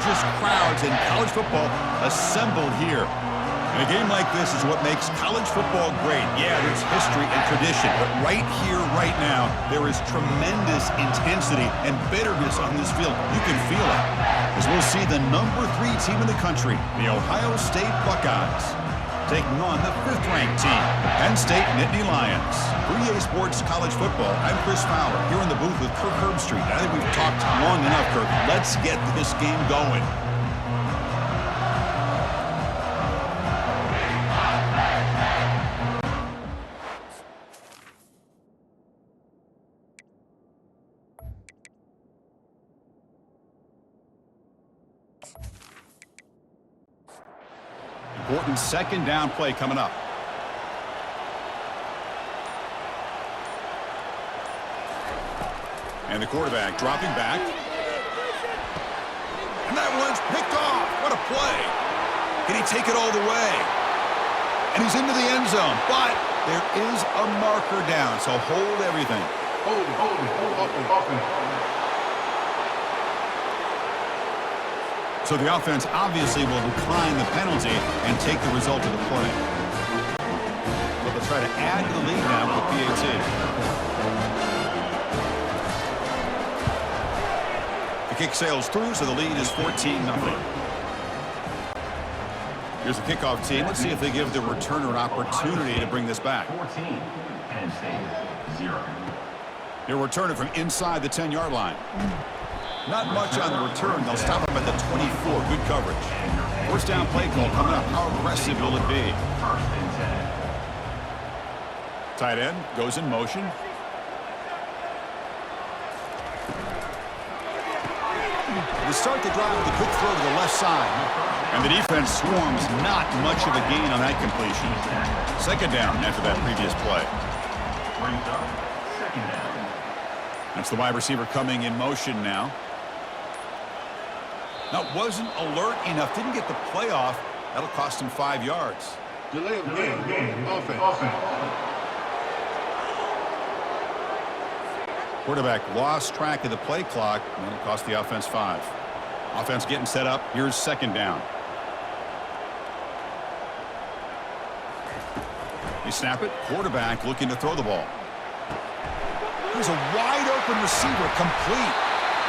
largest crowds in college football assembled here. And a game like this is what makes college football great. Yeah, there's history and tradition, but right here, right now, there is tremendous intensity and bitterness on this field. You can feel it. As we'll see the number 3 team in the country, the Ohio State Buckeyes, taking on the 5th-ranked team, the Penn State Nittany Lions. For EA Sports College Football, I'm Chris Fowler, here in the booth with Kirk Herbstreit. I think we've talked long enough, Kirk. Let's get this game going. Important second down play coming up. And the quarterback dropping back. And that one's picked off. What a play. Can he take it all the way? And he's into the end zone. But there is a marker down, so hold everything. Hold. So the offense obviously will decline the penalty and take the result of the play. But they'll try to add to the lead now with the PAT. The kick sails through, so the lead is 14-0. Here's the kickoff team. Let's see if they give the returner an opportunity to bring this back. 14, Penn State, 0. He'll return it from inside the 10-yard line. Not much on the return. They'll stop him at the 24. Good coverage. First down play call coming up. How aggressive will it be? Tight end goes in motion. They start the drive with a quick throw to the left side. And the defense swarms. Not much of a gain on that completion. Second down after that previous play. That's the wide receiver coming in motion now. Now, wasn't alert enough. Didn't get the play off. That'll cost him 5 yards. Delay of game. Offense. Quarterback lost track of the play clock, and it'll cost the offense 5. Offense getting set up. Here's second down. They snap it. Quarterback looking to throw the ball. Here's a wide-open receiver, complete.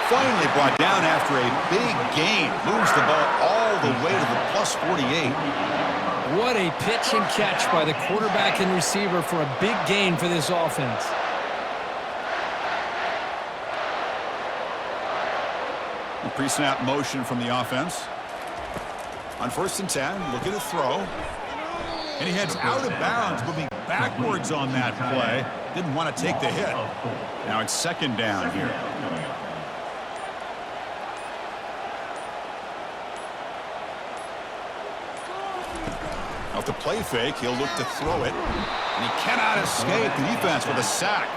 Finally brought down after a big gain. Moves the ball all the way to the plus 48. What a pitch and catch by the quarterback and receiver for a big gain for this offense. Pre-snap motion from the offense. On 1st and 10, looking to throw. And he heads out of bounds, moving backwards on that play. Didn't want to take the hit. Now it's second down here. Off the play fake, he'll look to throw it. And he cannot escape the defense with a sack.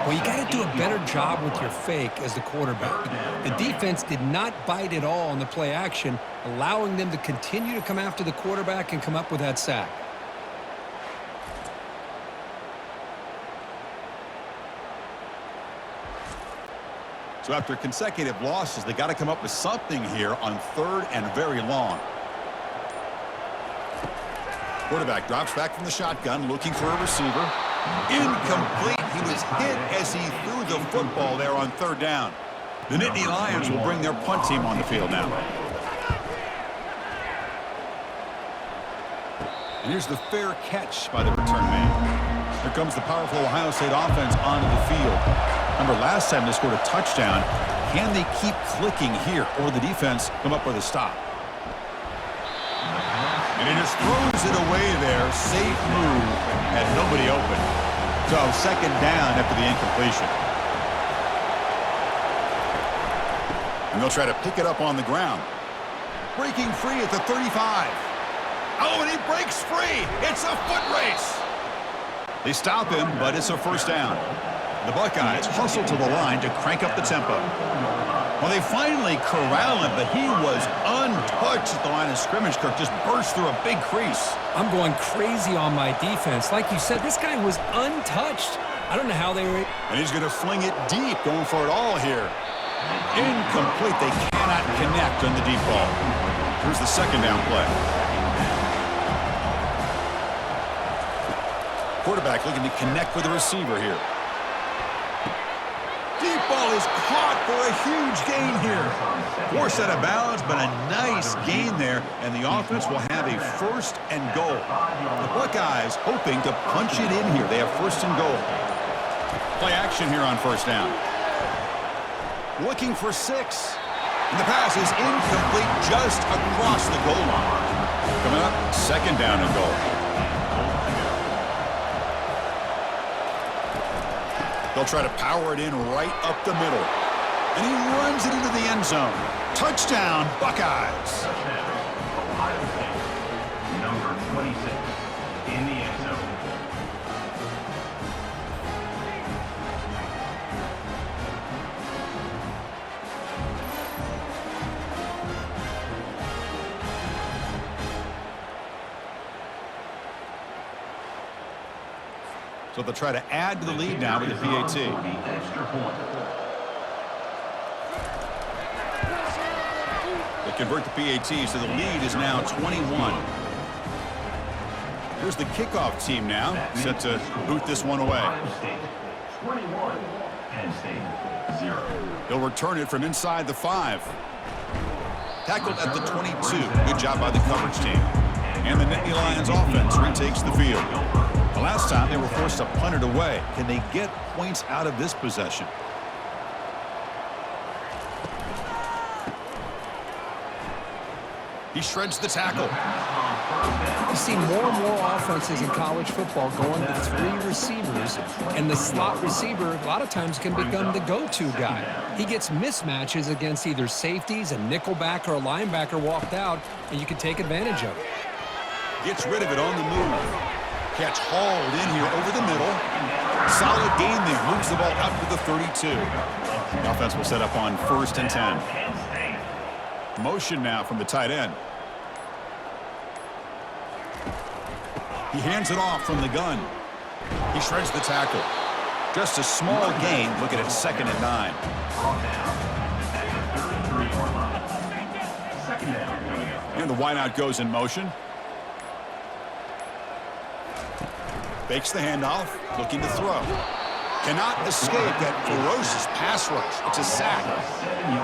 Well, you got to do a better job with your fake as the quarterback. The defense did not bite at all on the play action, allowing them to continue to come after the quarterback and come up with that sack. So after consecutive losses, they got to come up with something here on 3rd and very long. Quarterback drops back from the shotgun, looking for a receiver. Incomplete. He was hit as he threw the football there on 3rd down. The Nittany Lions will bring their punt team on the field now. And here's the fair catch by the return man. Here comes the powerful Ohio State offense onto the field. Remember, last time they scored a touchdown. Can they keep clicking here, or the defense come up with a stop? And he just throws it away there. Safe move. Had nobody open. So second down after the incompletion. And they'll try to pick it up on the ground. Breaking free at the 35. Oh, and he breaks free. It's a foot race. They stop him, but it's a first down. The Buckeyes hustle to the line to crank up the tempo. Well, they finally corral him, but he was untouched at the line of scrimmage. Kirk just burst through a big crease. I'm going crazy on my defense. Like you said, this guy was untouched. I don't know how they were. And he's going to fling it deep, going for it all here. Incomplete. They cannot connect on the deep ball. Here's the second down play. Quarterback looking to connect with the receiver here. Deep ball is caught for a huge gain here. Forced out of bounds, but a nice gain there, and the offense will have a first and goal. The Buckeyes hoping to punch it in here. They have first and goal. Play action here on first down. Looking for 6. And the pass is incomplete just across the goal line. Coming up, second down and goal. They'll try to power it in right up the middle. And he runs it into the end zone. Touchdown, Buckeyes. Ohio State, number 26 in the end zone. So they'll try to add to the lead now with the PAT. Extra point. They convert the PAT, so the lead is now 21. Here's the kickoff team now, set to boot this one away. Ohio State, 21. Penn State, 0. They'll return it from inside the 5. Tackled at the 22. Good job by the coverage team. And the Nittany Lions offense retakes the field. The last time they were forced to punt it away. Can they get points out of this possession? He shreds the tackle. You see more and more offenses in college football going with 3 receivers, and the slot receiver a lot of times can become the go-to guy. He gets mismatches against either safeties, a nickelback, or a linebacker walked out, and you can take advantage of it. Gets rid of it on the move. Catch hauled in here over the middle. Solid gain there. Moves the ball out to the 32. The offense will set up on first and 10. Motion now from the tight end. He hands it off from the gun. He shreds the tackle. Just a small gain. Look at it, second and 9. And the wideout goes in motion. Fakes the handoff, looking to throw. Cannot escape that ferocious pass rush. It's a sack.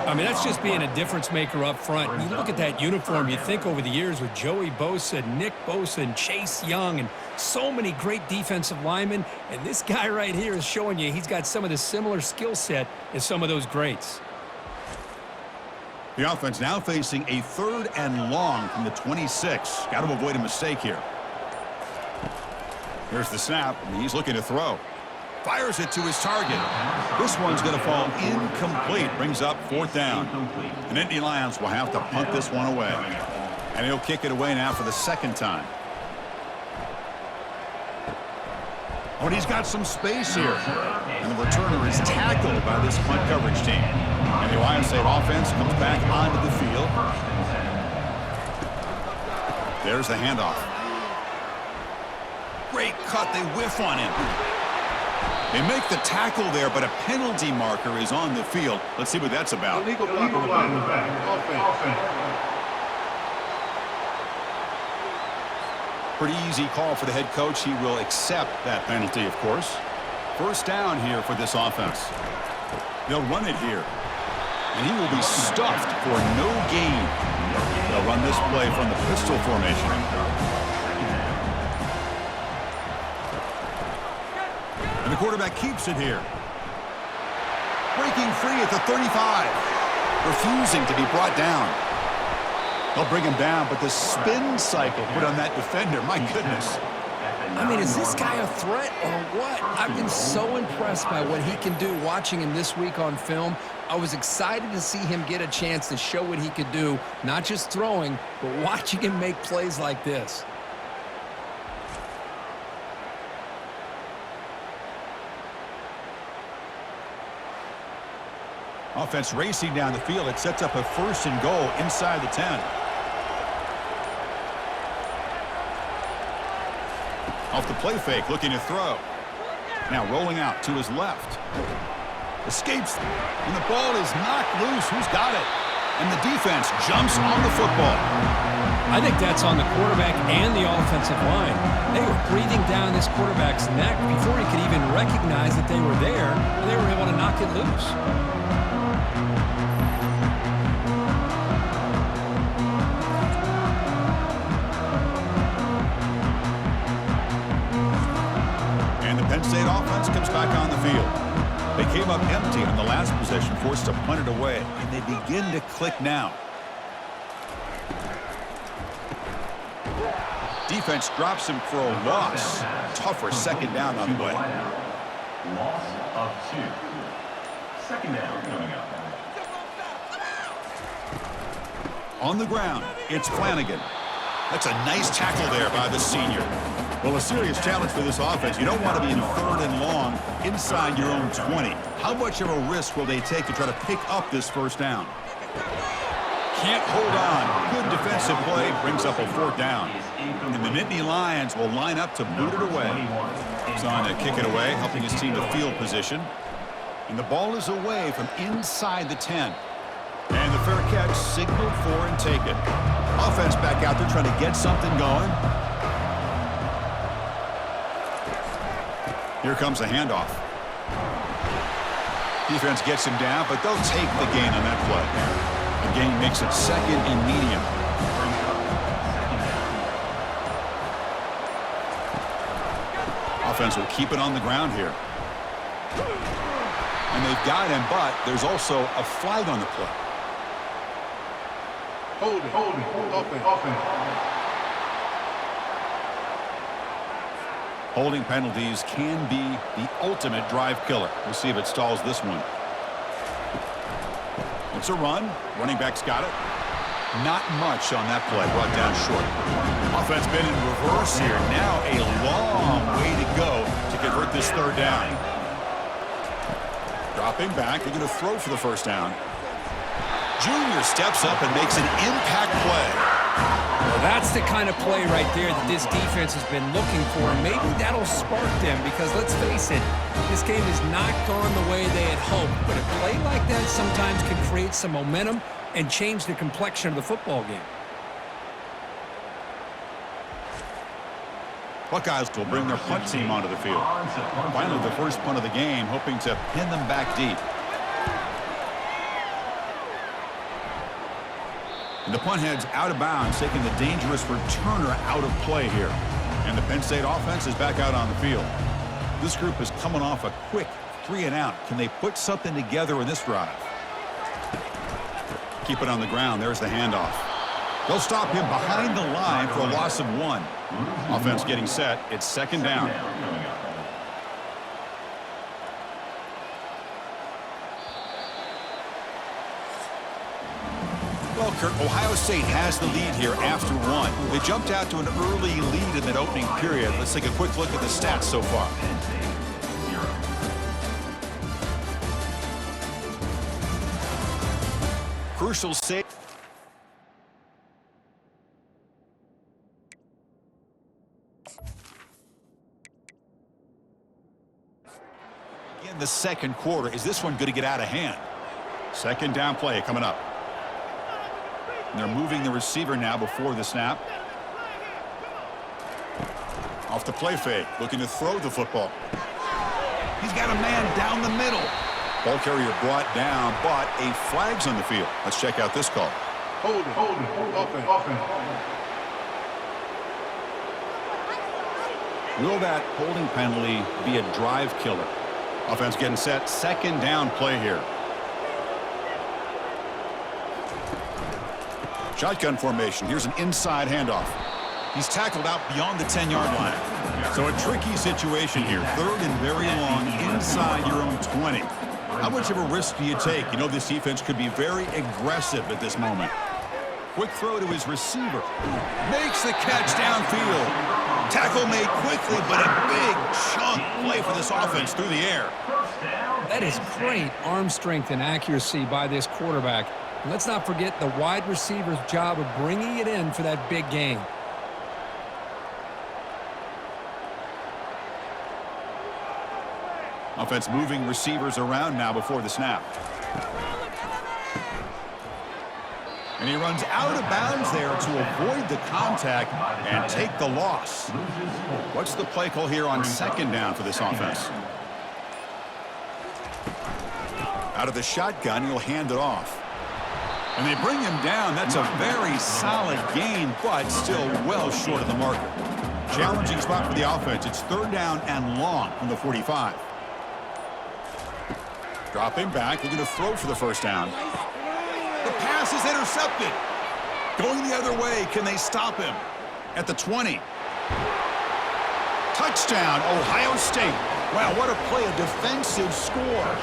I mean, that's just being a difference maker up front. You look at that uniform, you think over the years with Joey Bosa, Nick Bosa, and Chase Young, and so many great defensive linemen, and this guy right here is showing you he's got some of the similar skill set as some of those greats. The offense now facing a 3rd and long from the 26. Got to avoid a mistake here. Here's the snap, and he's looking to throw. Fires it to his target. This one's going to fall incomplete. Brings up 4th down. The Nittany Lions will have to punt this one away. And he'll kick it away now for the 2nd time. Oh, and he's got some space here. And the returner is tackled by this punt coverage team. And the Ohio State offense comes back onto the field. There's the handoff. Great cut. They whiff on him. They make the tackle there, but a penalty marker is on the field. Let's see what that's about. Illegal block on the back. Offense. Pretty easy call for the head coach. He will accept that penalty, of course. First down here for this offense. They'll run it here. And he will be stuffed for no gain. They'll run this play from the pistol formation. And the quarterback keeps it here. Breaking free at the 35. Refusing to be brought down. They'll bring him down, but the spin cycle put on that defender, my goodness. I mean, is this guy a threat or what? I've been so impressed by what he can do watching him this week on film. I was excited to see him get a chance to show what he could do, not just throwing, but watching him make plays like this. Offense racing down the field. It sets up a 1st and goal inside the 10. Off the play fake, looking to throw. Now rolling out to his left. Escapes. And the ball is knocked loose. Who's got it? And the defense jumps on the football. I think that's on the quarterback and the offensive line. They were breathing down this quarterback's neck before he could even recognize that they were there, and they were able to knock it loose. And the Penn State offense comes back on the field. They came up empty on the last possession, forced to punt it away, and they begin to click now. Defense drops him for a loss. Tougher second down on the way. Loss of 2. Second down coming up. On the ground, it's Flanagan. That's a nice tackle there by the senior. Well, a serious challenge for this offense. You don't want to be in 3rd and long inside your own 20. How much of a risk will they take to try to pick up this first down? Can't hold on. Good defensive play brings up a 4th down. And the Nittany Lions will line up to boot it away. He's on to kick it away, helping his team to field position. And the ball is away from inside the 10. And the fair catch signaled for and taken. Offense back out there trying to get something going. Here comes a handoff. Defense gets him down, but they'll take the gain on that play. The gain makes it 2nd and medium. Offense will keep it on the ground here. And they've got him, but there's also a flag on the play. Holding penalties can be the ultimate drive killer. We'll see if it stalls this one. It's a run. Running back's got it. Not much on that play. Brought down short. Offense been in reverse here. Now a long way to go to convert this 3rd down. Dropping back. They're going to throw for the first down. Junior steps up and makes an impact play. Well, that's the kind of play right there that this defense has been looking for. And maybe that'll spark them because, let's face it, this game has not gone the way they had hoped. But a play like that sometimes can create some momentum and change the complexion of the football game. Buckeyes will bring their punt team onto the field. Finally, the first punt of the game, hoping to pin them back deep. And the punt heads out of bounds, taking the dangerous returner out of play here. And the Penn State offense is back out on the field. This group is coming off a quick 3 and out. Can they put something together in this drive? Keep it on the ground. There's the handoff. They'll stop him behind the line for a loss of 1. Offense getting set. It's 2nd down. Well, Kurt, Ohio State has the lead here after 1. They jumped out to an early lead in that opening period. Let's take a quick look at the stats so far. Crucial save. In the 2nd quarter, is this one going to get out of hand? 2nd down play coming up. And they're moving the receiver now before the snap. Off the play fake, looking to throw the football. He's got a man down the middle. Ball carrier brought down, but a flag's on the field. Let's check out this call. Hold it. Will that holding penalty be a drive killer? Offense getting set. 2nd down play here. Shotgun formation. Here's an inside handoff. He's tackled out beyond the 10-yard line. So a tricky situation here. 3rd and very long inside your own 20. How much of a risk do you take? You know this defense could be very aggressive at this moment. Quick throw to his receiver. Makes the catch downfield. Tackle made quickly, but a big chunk play for this offense through the air. That is great arm strength and accuracy by this quarterback. And let's not forget the wide receiver's job of bringing it in for that big gain. Offense moving receivers around now before the snap. And he runs out of bounds there to avoid the contact and take the loss. What's the play call here on second down for this offense? Out of the shotgun, he'll hand it off. And they bring him down. That's a very solid gain, but still well short of the marker. Challenging spot for the offense. It's third down and long from the 45. Dropping back, looking to throw for the first down. The pass is intercepted. Going the other way, can they stop him? At the 20. Touchdown, Ohio State. Wow, what a play, a defensive score.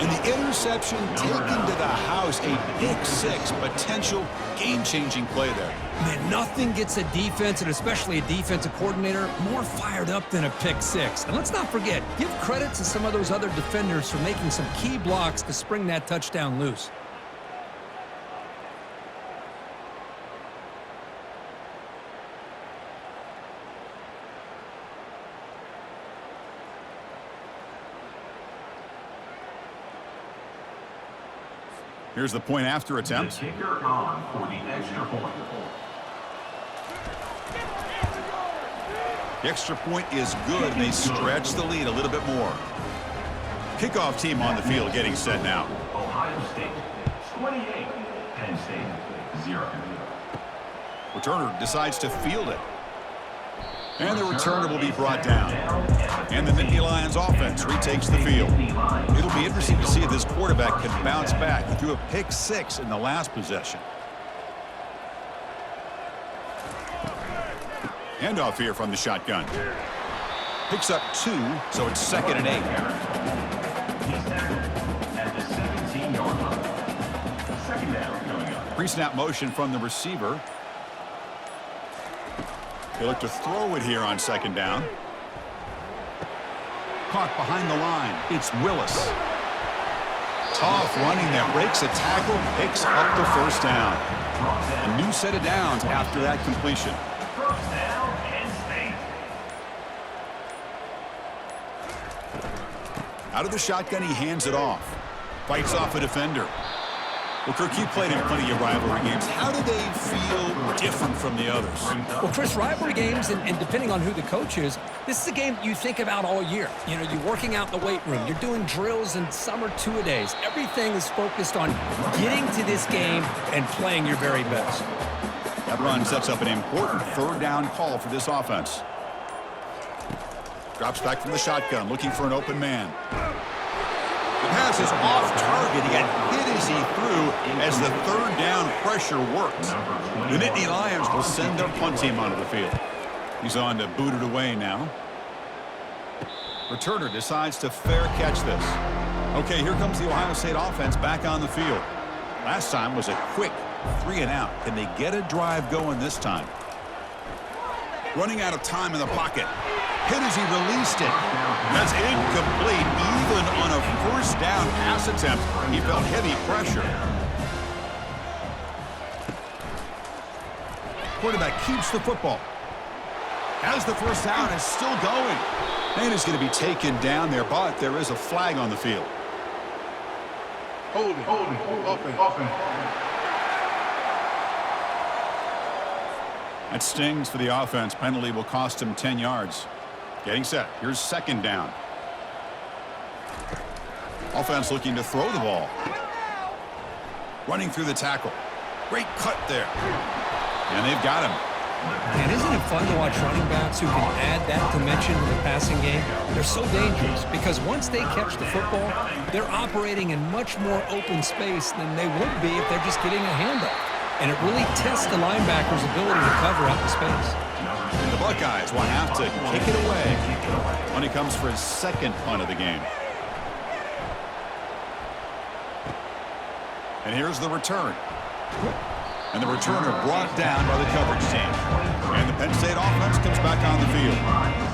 And the interception taken to the house, a big six, potential game-changing play there. Man, nothing gets a defense, and especially a defensive coordinator, more fired up than a pick six. And let's not forget, give credit to some of those other defenders for making some key blocks to spring that touchdown loose. Here's the point after attempt. The kicker on for the extra point. The extra point is good, and they stretch the lead a little bit more. Kickoff team on the field getting set now. Ohio State 28, Penn State 0. Returner decides to field it. And the returner will be brought down. And the Nittany Lions offense retakes the field. It'll be interesting to see if this quarterback can bounce back. He threw a pick six in the last possession. Handoff here from the shotgun. Picks up 2, so it's 2nd and 8. He's tackled at the 17-yard line. Second down coming up. Pre-snap motion from the receiver. They look to throw it here on second down. Caught behind the line. It's Willis. Tough running there. Breaks a tackle. Picks up the first down. A new set of downs after that completion. First down, Penn State. Out of the shotgun, he hands it off. Fights off a defender. Well, Kirk, you played in plenty of rivalry games. How do they feel different from the others? Well, Chris, rivalry games, and depending on who the coach is, this is a game you think about all year. You know, you're working out in the weight room. You're doing drills and some are two-a-days. Everything is focused on getting to this game and playing your very best. That run sets up an important third down call for this offense. Drops back from the shotgun, looking for an open man. The pass is off target. He got hit as he threw as the third down pressure worked. The Nittany Lions will send their punt team onto the field. He's on to boot it away now. Returner decides to fair catch this. Okay, here comes the Ohio State offense back on the field. Last time was a quick 3 and out. Can they get a drive going this time? Running out of time in the pocket. Hit as he released it. That's incomplete. Even on a first down pass attempt, he felt heavy pressure. Quarterback keeps the football. Has the first down, is still going. And is going to be taken down there, but there is a flag on the field. Holding. Offense. That stings for the offense. Penalty will cost him 10 yards. Getting set. Here's second down. Offense looking to throw the ball. Running through the tackle. Great cut there. And they've got him. And isn't it fun to watch running backs who can add that dimension to the passing game? They're so dangerous because once they catch the football, they're operating in much more open space than they would be if they're just getting a handoff. And it really tests the linebacker's ability to cover out the space. And the Buckeyes will have to kick it away when he comes for his second punt of the game. And here's the return. And the returner brought down by the coverage team. And the Penn State offense comes back on the field.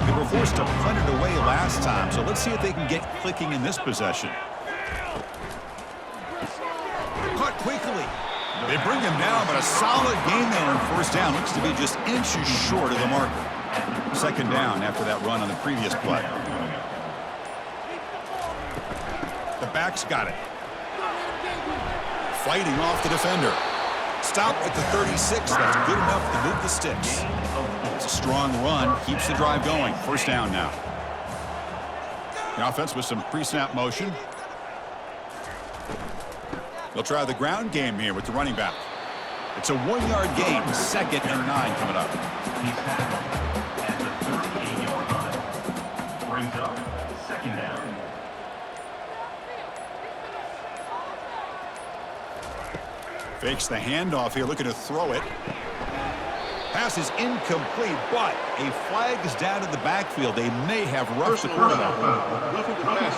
They were forced to punt it away last time, so let's see if they can get clicking in this possession. Caught quickly. They bring him down, but a solid gain there on first down. Looks to be just inches short of the marker. Second down after that run on the previous play. The back's got it. Fighting off the defender. Stop at the 36. That's good enough to move the sticks. It's a strong run. Keeps the drive going. First down now. The offense with some pre-snap motion. They'll try the ground game here with the running back. It's a 1-yard gain. 2nd and 9 coming up. He's tackled at the 38-yard line. Brings up 2nd down. Fakes the handoff here, looking to throw it. Pass is incomplete, but a flag is down in the backfield. They may have rushed the quarterback. Roughing the pass.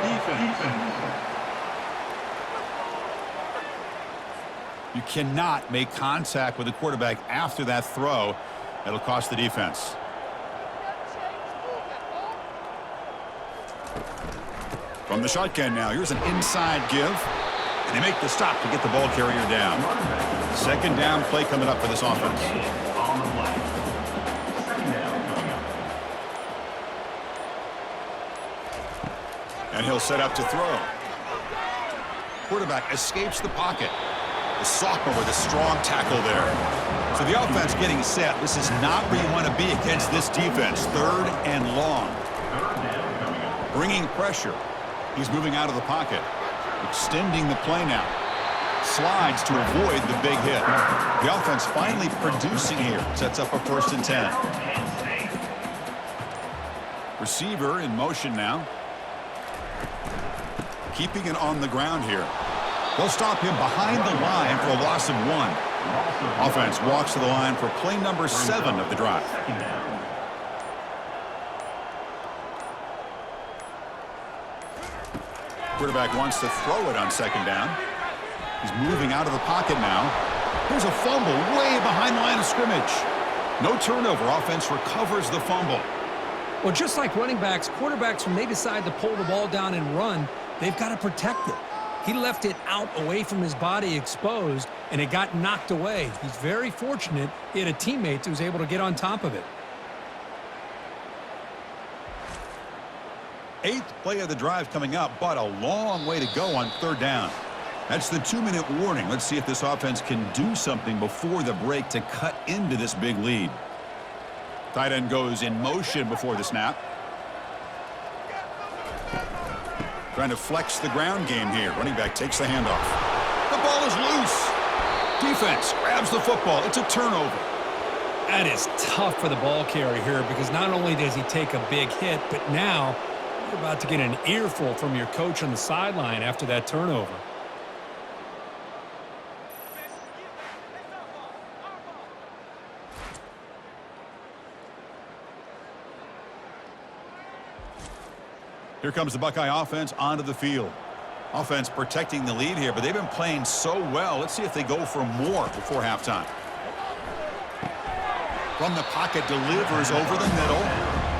Defense. You cannot make contact with the quarterback after that throw. That'll cost the defense. From the shotgun now, here's an inside give. And they make the stop to get the ball carrier down. 2nd down play coming up for this offense. On the play. 2nd down coming up. And he'll set up to throw. Quarterback escapes the pocket. The sophomore with a strong tackle there. So the offense getting set. This is not where you want to be against this defense. 3rd and long. 3rd down coming up. Bringing pressure. He's moving out of the pocket. Extending the play now. Slides to avoid the big hit. The offense finally producing here. Sets up a 1st and 10. Receiver in motion now. Keeping it on the ground here. They'll stop him behind the line for a loss of 1. Offense walks to the line for play number 7 of the drive. 2nd down. Quarterback wants to throw it on 2nd down. He's moving out of the pocket now. Here's a fumble way behind the line of scrimmage. No turnover. Offense recovers the fumble. Well, just like running backs, quarterbacks, when they decide to pull the ball down and run, they've got to protect it. He left it out away from his body exposed, and it got knocked away. He's very fortunate he had a teammate who was able to get on top of it. 8th play of the drive coming up, but a long way to go on 3rd down. That's the 2-minute warning. Let's see if this offense can do something before the break to cut into this big lead. Tight end goes in motion before the snap. Trying to flex the ground game here. Running back takes the handoff. The ball is loose. Defense grabs the football. It's a turnover. That is tough for the ball carrier here because not only does he take a big hit, but now you're about to get an earful from your coach on the sideline after that turnover. Here comes the Buckeye offense onto the field. Offense protecting the lead here, but they've been playing so well. Let's see if they go for more before halftime. From the pocket, delivers over the middle.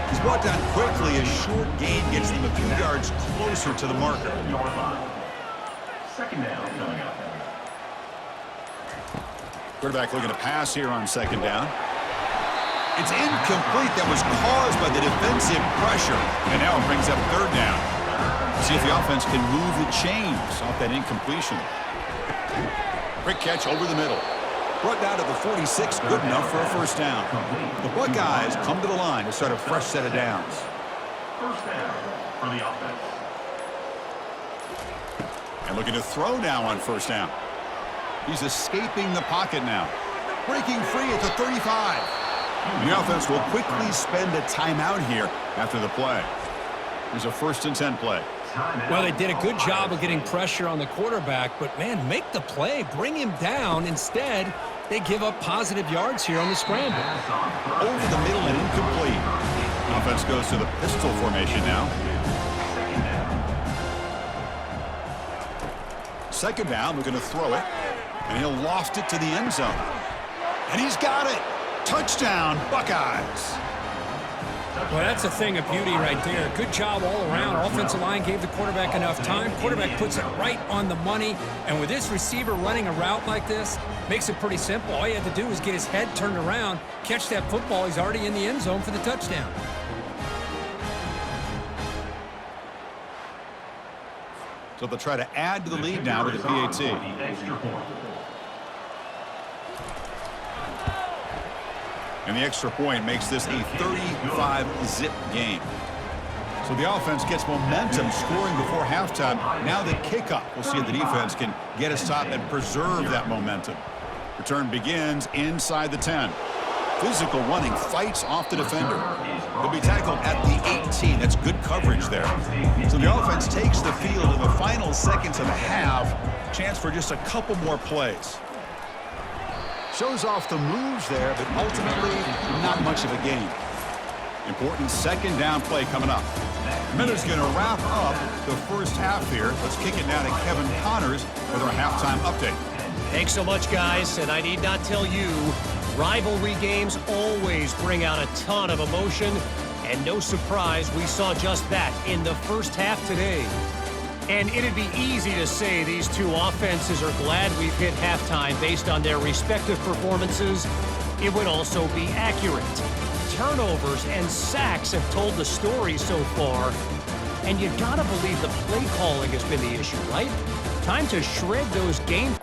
He's brought down quickly. A short gain gets him a few yards closer to the marker. 2nd down coming up. Quarterback looking to pass here on 2nd down. It's incomplete. That was caused by the defensive pressure. And now it brings up 3rd down. See if the offense can move the chains off that incompletion. Quick catch over the middle. Brought down to the 46, good enough for a 1st down. The Buckeyes come to the line to start a fresh set of downs. 1st down for the offense. And looking to throw now on 1st down. He's escaping the pocket now. Breaking free at the 35. The offense will quickly spend a timeout here after the play. There's a 1st and 10 play. Well, they did a good job of getting pressure on the quarterback, but, man, make the play. Bring him down. Instead, they give up positive yards here on the scramble. Over the middle and incomplete. Offense goes to the pistol formation now. 2nd down, we're going to throw it, and he'll loft it to the end zone. And he's got it. Touchdown, Buckeyes. Well, that's a thing of beauty right there. Good job all around. Offensive line gave the quarterback enough time. Quarterback puts it right on the money. And with this receiver running a route like this, makes it pretty simple. All you have to do is get his head turned around, catch that football. He's already in the end zone for the touchdown. So they'll try to add to the lead now with the PAT. The extra point. And the extra point makes this a 35-zip game. So the offense gets momentum scoring before halftime. Now the kickoff. We'll see if the defense can get a stop and preserve that momentum. Return begins inside the 10. Physical running, fights off the defender. He'll be tackled at the 18. That's good coverage there. So the offense takes the field in the final seconds of the half. Chance for just a couple more plays. Shows off the moves there, but ultimately not much of a gain. Important second down play coming up. Miller's going to wrap up the first half here. Let's kick it now to Kevin Connors with our halftime update. Thanks so much, guys, and I need not tell you, rivalry games always bring out a ton of emotion, and no surprise, we saw just that in the first half today. And it'd be easy to say these two offenses are glad we've hit halftime based on their respective performances. It would also be accurate. Turnovers and sacks have told the story so far, and you gotta believe the play calling has been the issue, right? Time to shred those game